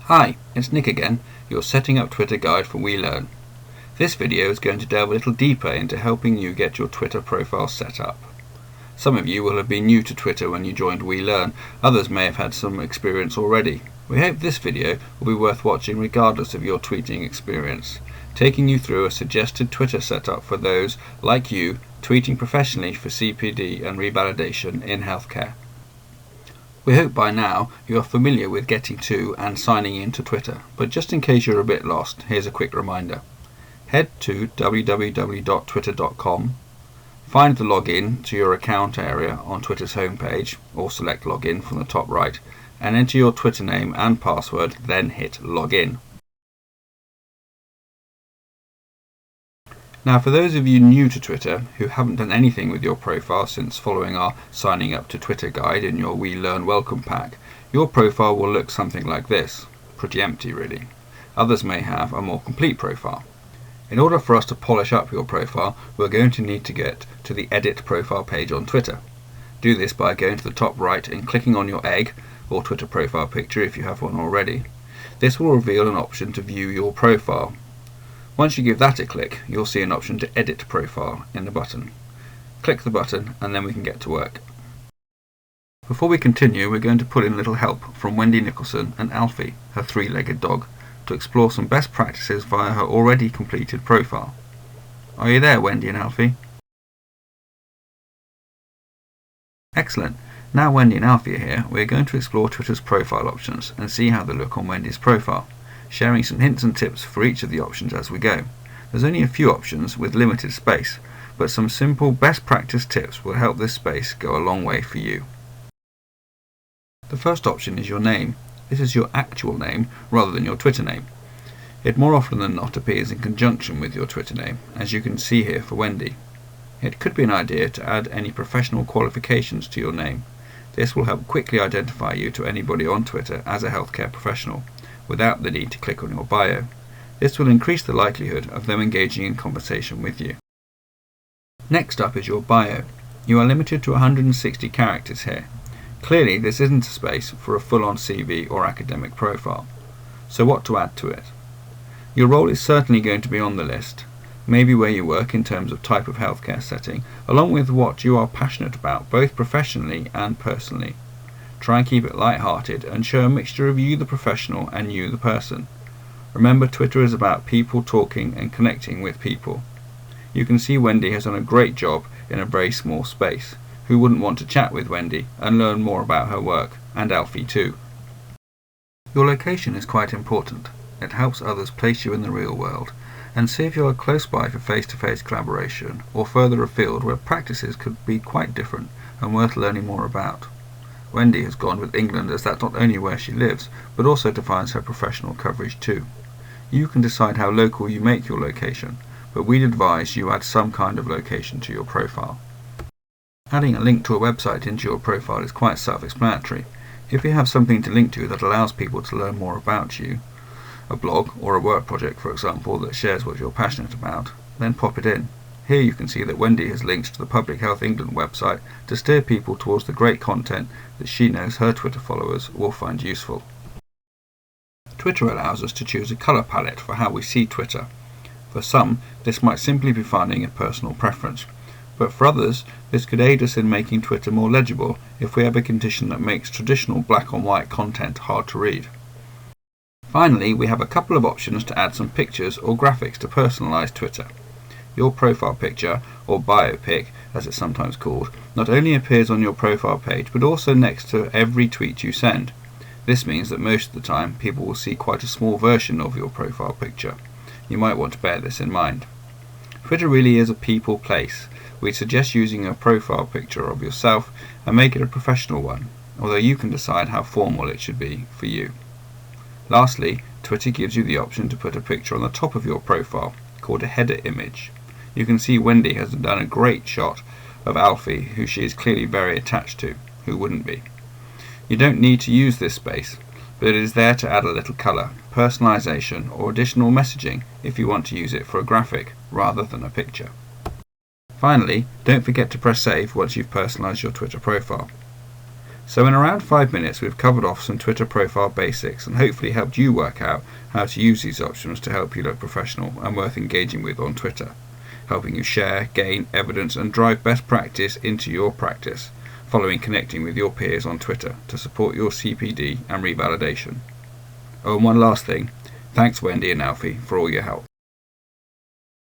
Hi, it's Nick again, your Setting Up Twitter guide for WeLearn. This video is going to delve a little deeper into helping you get your Twitter profile set up. Some of you will have been new to Twitter when you joined WeLearn, others may have had some experience already. We hope this video will be worth watching regardless of your tweeting experience, taking you through a suggested Twitter setup for those, like you, tweeting professionally for CPD and revalidation in healthcare. We hope by now you are familiar with getting to and signing in to Twitter, but just in case you're a bit lost, here's a quick reminder. Head to www.twitter.com, find the login to your account area on Twitter's homepage, or select login from the top right, and enter your Twitter name and password, then hit login. Now, for those of you new to Twitter who haven't done anything with your profile since following our signing up to Twitter guide in your WeLearn welcome pack, your profile will look something like this. Pretty empty, really. Others may have a more complete profile. In order for us to polish up your profile, we're going to need to get to the Edit Profile page on Twitter. Do this by going to the top right and clicking on your egg, or Twitter profile picture if you have one already. This will reveal an option to view your profile. Once you give that a click, you'll see an option to edit profile in the button. Click the button and then we can get to work. Before we continue, we're going to put in a little help from Wendy and Alfie, her three-legged dog, to explore some best practices via her already completed profile. Are you there, Wendy and Alfie? Excellent. Now Wendy and Alfie are here, we're going to explore Twitter's profile options and see how they look on Wendy's profile, sharing some hints and tips for each of the options as we go. There's only a few options with limited space, but some simple best practice tips will help this space go a long way for you. The first option is your name. This is your actual name rather than your Twitter name. It more often than not appears in conjunction with your Twitter name, as you can see here for Wendy. It could be an idea to add any professional qualifications to your name. This will help quickly identify you to anybody on Twitter as a healthcare professional, without the need to click on your bio. This will increase the likelihood of them engaging in conversation with you. Next up is your bio. You are limited to 160 characters here. Clearly this isn't a space for a full-on CV or academic profile. So what to add to it? Your role is certainly going to be on the list, maybe where you work in terms of type of healthcare setting, along with what you are passionate about both professionally and personally. Try and keep it light-hearted and show a mixture of you the professional and you the person. Remember, Twitter is about people talking and connecting with people. You can see Wendy has done a great job in a very small space. Who wouldn't want to chat with Wendy and learn more about her work, and Alfie too. Your location is quite important. It helps others place you in the real world and see if you are close by for face-to-face collaboration or further afield where practices could be quite different and worth learning more about. Wendy has gone with England as that's not only where she lives, but also defines her professional coverage too. You can decide how local you make your location, but we'd advise you add some kind of location to your profile. Adding a link to a website into your profile is quite self-explanatory. If you have something to link to that allows people to learn more about you, a blog or a work project for example that shares what you're passionate about, then pop it in. Here you can see that Wendy has links to the Public Health England website to steer people towards the great content that she knows her Twitter followers will find useful. Twitter allows us to choose a colour palette for how we see Twitter. For some, this might simply be finding a personal preference, but for others, this could aid us in making Twitter more legible if we have a condition that makes traditional black and white content hard to read. Finally, we have a couple of options to add some pictures or graphics to personalise Twitter. Your profile picture, or bio pic as it's sometimes called, not only appears on your profile page but also next to every tweet you send. This means that most of the time people will see quite a small version of your profile picture. You might want to bear this in mind. Twitter really is a people place. We suggest using a profile picture of yourself and make it a professional one, although you can decide how formal it should be for you. Lastly, Twitter gives you the option to put a picture on the top of your profile, called a header image. You can see Wendy has done a great shot of Alfie, who she is clearly very attached to. Who wouldn't be? You don't need to use this space, but it is there to add a little colour, personalisation or additional messaging if you want to use it for a graphic rather than a picture. Finally, don't forget to press save once you've personalised your Twitter profile. So in around 5 minutes we've covered off some Twitter profile basics and hopefully helped you work out how to use these options to help you look professional and worth engaging with on Twitter, helping you share, gain evidence and drive best practice into your practice, following connecting with your peers on Twitter to support your CPD and revalidation. Oh, and one last thing, thanks Wendy and Alfie for all your help.